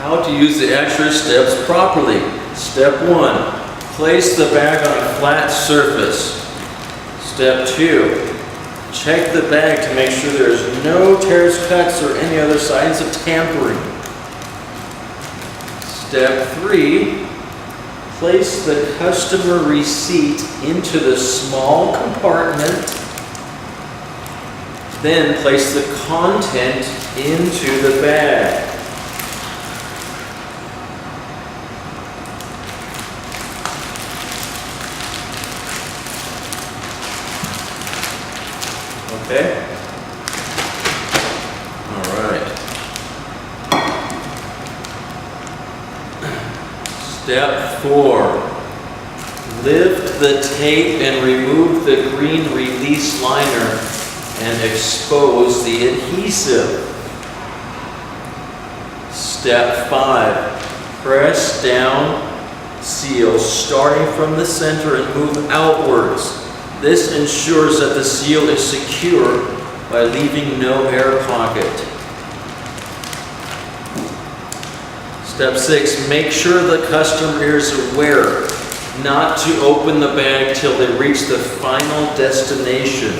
How to use the extra steps properly. Step 1, place the bag on a flat surface. Step 2, check the bag to make sure there's no tears, cuts, or any other signs of tampering. Step 3, place the customer receipt into the small compartment. Then place the content into the bag. Okay? All right. Step 4. Lift the tape and remove the green release liner and expose the adhesive. Step 5. Press down seal starting from the center and move outwards. This ensures that the seal is secure by leaving no air pocket. Step 6, make sure the customer is aware not to open the bag till they reach the final destination.